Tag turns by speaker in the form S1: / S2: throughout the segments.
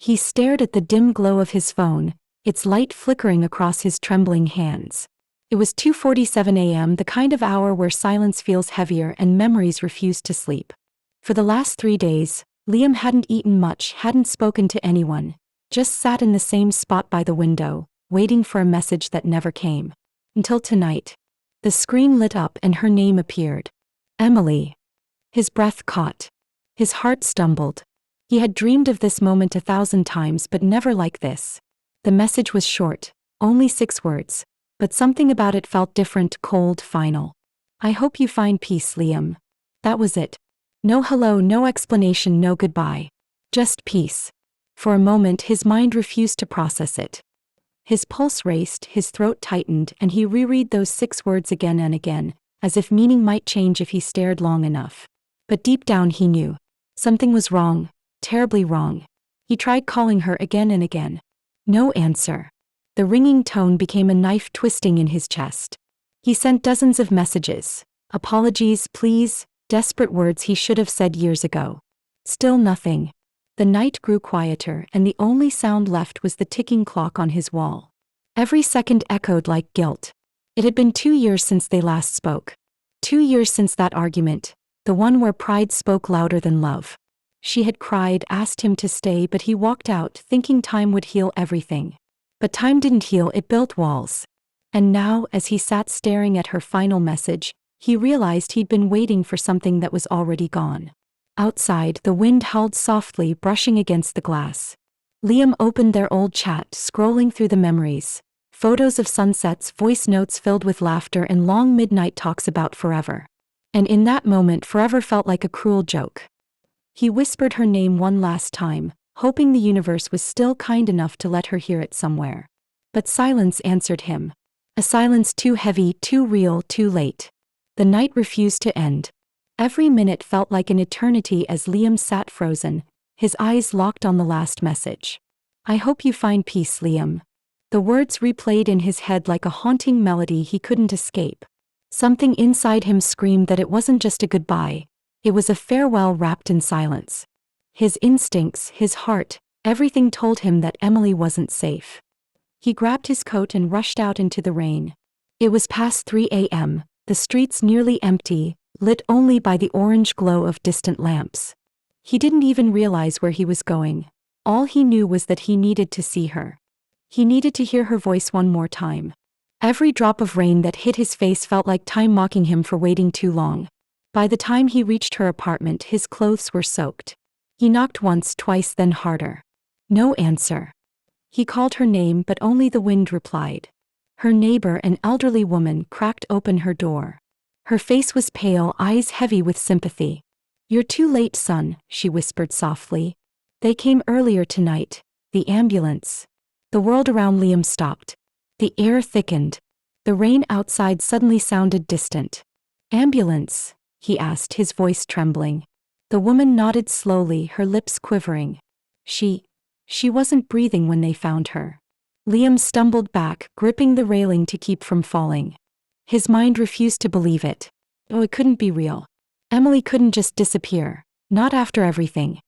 S1: He stared at the dim glow of his phone, its light flickering across his trembling hands. It was 2:47 a.m., the kind of hour where silence feels heavier and memories refuse to sleep. For the last 3 days, Liam hadn't eaten much, hadn't spoken to anyone, just sat in the same spot by the window, waiting for a message that never came. Until tonight. The screen lit up and her name appeared. Emily. His breath caught. His heart stumbled. He had dreamed of this moment 1,000 times, but never like this. The message was short, only 6 words, but something about it felt different, cold, final. I hope you find peace, Liam. That was it. No hello, no explanation, no goodbye. Just peace. For a moment his mind refused to process it. His pulse raced, his throat tightened, and he reread those 6 words again and again, as if meaning might change if he stared long enough. But deep down he knew. Something was wrong, terribly wrong. He tried calling her again and again. No answer. The ringing tone became a knife twisting in his chest. He sent dozens of messages. Apologies, please, desperate words he should have said years ago. Still nothing. The night grew quieter, and the only sound left was the ticking clock on his wall. Every second echoed like guilt. It had been 2 years since they last spoke. 2 years since that argument, the one where pride spoke louder than love. She had cried, asked him to stay, but he walked out, thinking time would heal everything. But time didn't heal, it built walls. And now, as he sat staring at her final message, he realized he'd been waiting for something that was already gone. Outside, the wind howled softly, brushing against the glass. Liam opened their old chat, scrolling through the memories. Photos of sunsets, voice notes filled with laughter, and long midnight talks about forever. And in that moment, forever felt like a cruel joke. He whispered her name one last time, hoping the universe was still kind enough to let her hear it somewhere. But silence answered him. A silence too heavy, too real, too late. The night refused to end. Every minute felt like an eternity as Liam sat frozen, his eyes locked on the last message. I hope you find peace, Liam. The words replayed in his head like a haunting melody he couldn't escape. Something inside him screamed that it wasn't just a goodbye, it was a farewell wrapped in silence. His instincts, his heart, everything told him that Emily wasn't safe. He grabbed his coat and rushed out into the rain. It was past 3 a.m., the streets nearly empty, lit only by the orange glow of distant lamps. He didn't even realize where he was going. All he knew was that he needed to see her. He needed to hear her voice one more time. Every drop of rain that hit his face felt like time mocking him for waiting too long. By the time he reached her apartment, his clothes were soaked. He knocked once, twice, then harder. No answer. He called her name, but only the wind replied. Her neighbor, an elderly woman, cracked open her door. Her face was pale, eyes heavy with sympathy. You're too late, son, she whispered softly. They came earlier tonight. The ambulance. The world around Liam stopped. The air thickened. The rain outside suddenly sounded distant. Ambulance? He asked, his voice trembling. The woman nodded slowly, her lips quivering. She wasn't breathing when they found her. Liam stumbled back, gripping the railing to keep from falling. His mind refused to believe it. Oh, it couldn't be real. Emily couldn't just disappear, not after everything.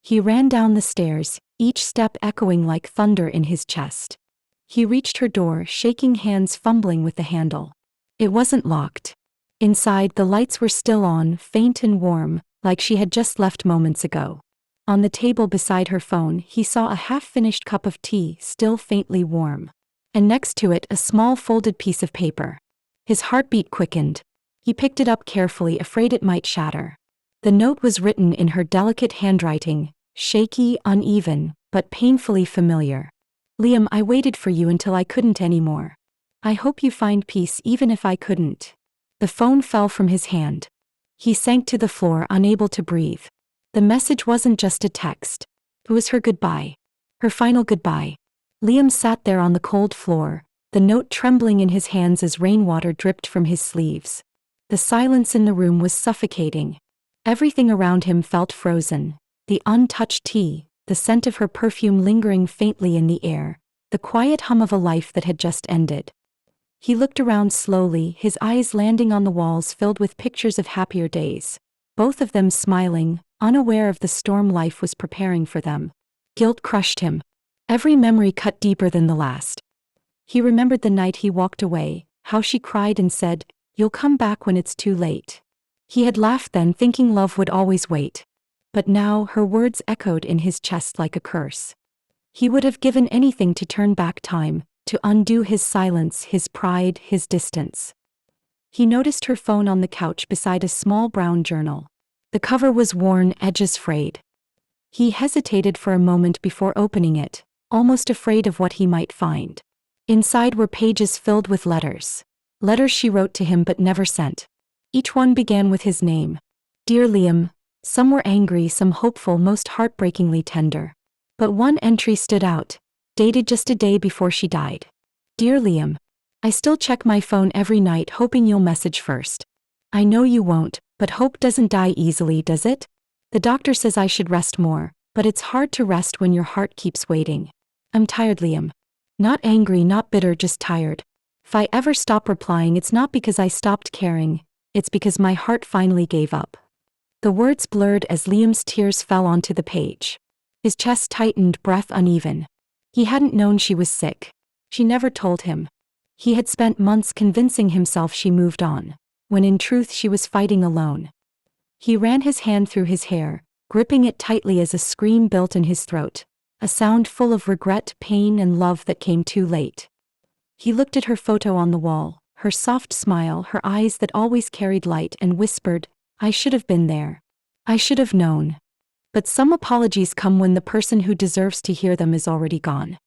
S1: He ran down the stairs, each step echoing like thunder in his chest. He reached her door, shaking hands, fumbling with the handle. It wasn't locked. Inside, the lights were still on, faint and warm, like she had just left moments ago. On the table beside her phone, he saw a half-finished cup of tea, still faintly warm. And next to it, a small folded piece of paper. His heartbeat quickened. He picked it up carefully, afraid it might shatter. The note was written in her delicate handwriting, shaky, uneven, but painfully familiar. Liam, I waited for you until I couldn't anymore. I hope you find peace even if I couldn't. The phone fell from his hand. He sank to the floor, unable to breathe. The message wasn't just a text. It was her goodbye. Her final goodbye. Liam sat there on the cold floor, the note trembling in his hands as rainwater dripped from his sleeves. The silence in the room was suffocating. Everything around him felt frozen. The untouched tea, the scent of her perfume lingering faintly in the air, the quiet hum of a life that had just ended. He looked around slowly, his eyes landing on the walls filled with pictures of happier days. Both of them smiling, unaware of the storm life was preparing for them. Guilt crushed him. Every memory cut deeper than the last. He remembered the night he walked away, how she cried and said, "You'll come back when it's too late." He had laughed then, thinking love would always wait. But now her words echoed in his chest like a curse. He would have given anything to turn back time, to undo his silence, his pride, his distance. He noticed her phone on the couch beside a small brown journal. The cover was worn, edges frayed. He hesitated for a moment before opening it, almost afraid of what he might find. Inside were pages filled with letters. Letters she wrote to him but never sent. Each one began with his name. "Dear Liam." Some were angry, some hopeful, most heartbreakingly tender. But one entry stood out, dated just a day before she died. "Dear Liam, I still check my phone every night hoping you'll message first. I know you won't, but hope doesn't die easily, does it? The doctor says I should rest more, but it's hard to rest when your heart keeps waiting. I'm tired, Liam. Not angry, not bitter, just tired. If I ever stop replying, it's not because I stopped caring, it's because my heart finally gave up." The words blurred as Liam's tears fell onto the page. His chest tightened, breath uneven. He hadn't known she was sick. She never told him. He had spent months convincing himself she moved on, when in truth she was fighting alone. He ran his hand through his hair, gripping it tightly as a scream built in his throat, a sound full of regret, pain, and love that came too late. He looked at her photo on the wall, her soft smile, her eyes that always carried light, and whispered, "I should have been there. I should have known." But some apologies come when the person who deserves to hear them is already gone.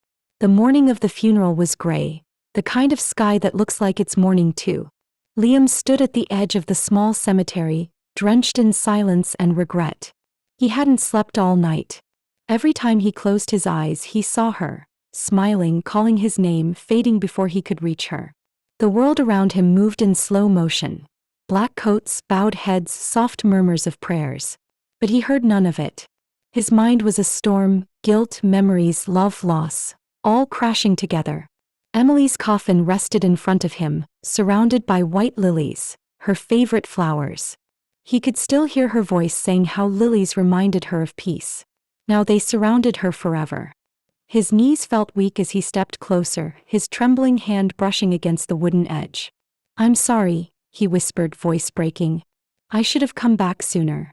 S1: The morning of the funeral was gray, the kind of sky that looks like it's mourning too. Liam stood at the edge of the small cemetery, drenched in silence and regret. He hadn't slept all night. Every time he closed his eyes, he saw her, smiling, calling his name, fading before he could reach her. The world around him moved in slow motion. Black coats, bowed heads, soft murmurs of prayers. But he heard none of it. His mind was a storm, guilt, memories, love, loss, all crashing together. Emily's coffin rested in front of him, surrounded by white lilies, her favorite flowers. He could still hear her voice saying how lilies reminded her of peace. Now they surrounded her forever. His knees felt weak as he stepped closer, his trembling hand brushing against the wooden edge. "I'm sorry," he whispered, voice breaking. "I should have come back sooner."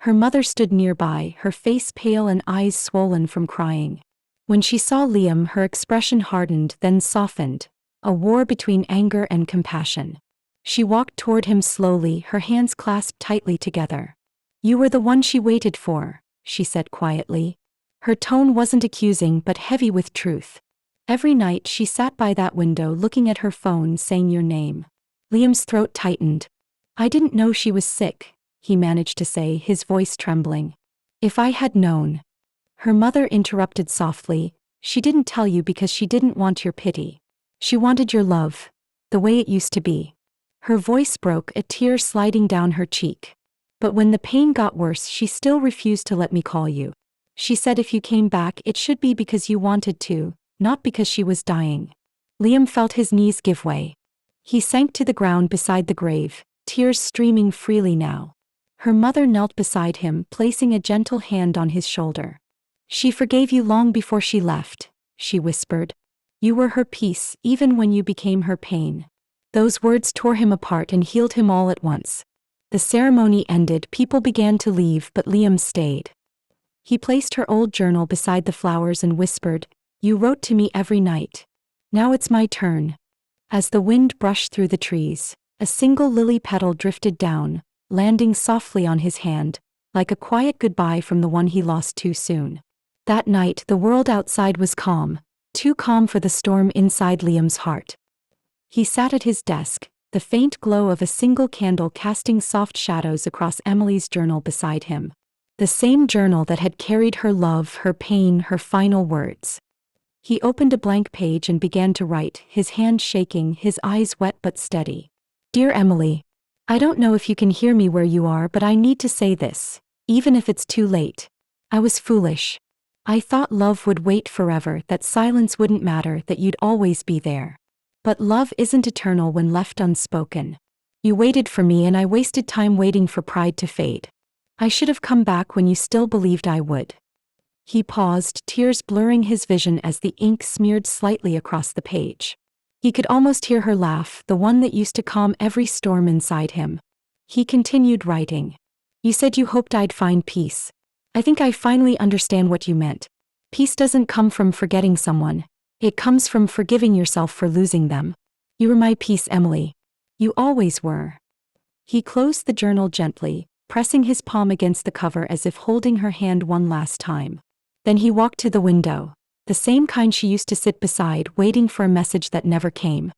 S1: Her mother stood nearby, her face pale and eyes swollen from crying. When she saw Liam, her expression hardened, then softened, a war between anger and compassion. She walked toward him slowly, her hands clasped tightly together. "You were the one she waited for," she said quietly. Her tone wasn't accusing but heavy with truth. Every night she sat by that window looking at her phone, saying your name. Liam's throat tightened. "I didn't know she was sick," he managed to say, his voice trembling. "If I had known." Her mother interrupted softly, "She didn't tell you because she didn't want your pity. She wanted your love, the way it used to be." Her voice broke, a tear sliding down her cheek. "But when the pain got worse, she still refused to let me call you. She said if you came back, it should be because you wanted to, not because she was dying." Liam felt his knees give way. He sank to the ground beside the grave, tears streaming freely now. Her mother knelt beside him, placing a gentle hand on his shoulder. "She forgave you long before she left," she whispered. "You were her peace, even when you became her pain." Those words tore him apart and healed him all at once. The ceremony ended, people began to leave, but Liam stayed. He placed her old journal beside the flowers and whispered, "You wrote to me every night. Now it's my turn." As the wind brushed through the trees, a single lily petal drifted down, landing softly on his hand, like a quiet goodbye from the one he lost too soon. That night the world outside was calm, too calm for the storm inside Liam's heart. He sat at his desk, the faint glow of a single candle casting soft shadows across Emily's journal beside him. The same journal that had carried her love, her pain, her final words. He opened a blank page and began to write, his hand shaking, his eyes wet but steady. "Dear Emily, I don't know if you can hear me where you are, but I need to say this, even if it's too late. I was foolish. I thought love would wait forever, that silence wouldn't matter, that you'd always be there. But love isn't eternal when left unspoken. You waited for me and I wasted time waiting for pride to fade. I should have come back when you still believed I would." He paused, tears blurring his vision as the ink smeared slightly across the page. He could almost hear her laugh, the one that used to calm every storm inside him. He continued writing. You said you hoped I'd find peace. I think I finally understand what you meant. Peace doesn't come from forgetting someone. It comes from forgiving yourself for losing them. You were my peace, Emily. You always were. He closed the journal gently, pressing his palm against the cover as if holding her hand one last time. Then he walked to the window, the same kind she used to sit beside, waiting for a message that never came.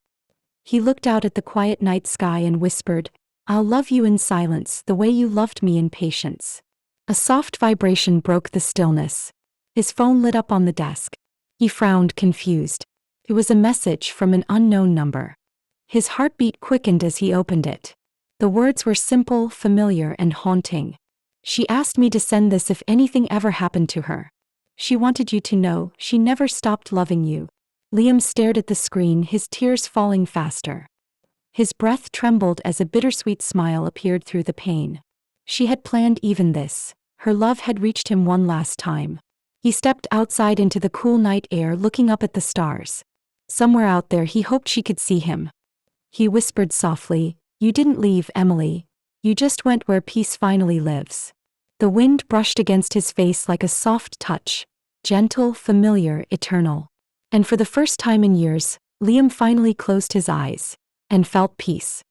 S1: He looked out at the quiet night sky and whispered, I'll love you in silence the way you loved me in patience. A soft vibration broke the stillness. His phone lit up on the desk. He frowned, confused. It was a message from an unknown number. His heartbeat quickened as he opened it. The words were simple, familiar, and haunting. She asked me to send this if anything ever happened to her. She wanted you to know she never stopped loving you. Liam stared at the screen, his tears falling faster. His breath trembled as a bittersweet smile appeared through the pain. She had planned even this. Her love had reached him one last time. He stepped outside into the cool night air, looking up at the stars. Somewhere out there he hoped she could see him. He whispered softly, You didn't leave, Emily. You just went where peace finally lives. The wind brushed against his face like a soft touch, gentle, familiar, eternal. And for the first time in years, Liam finally closed his eyes and felt peace.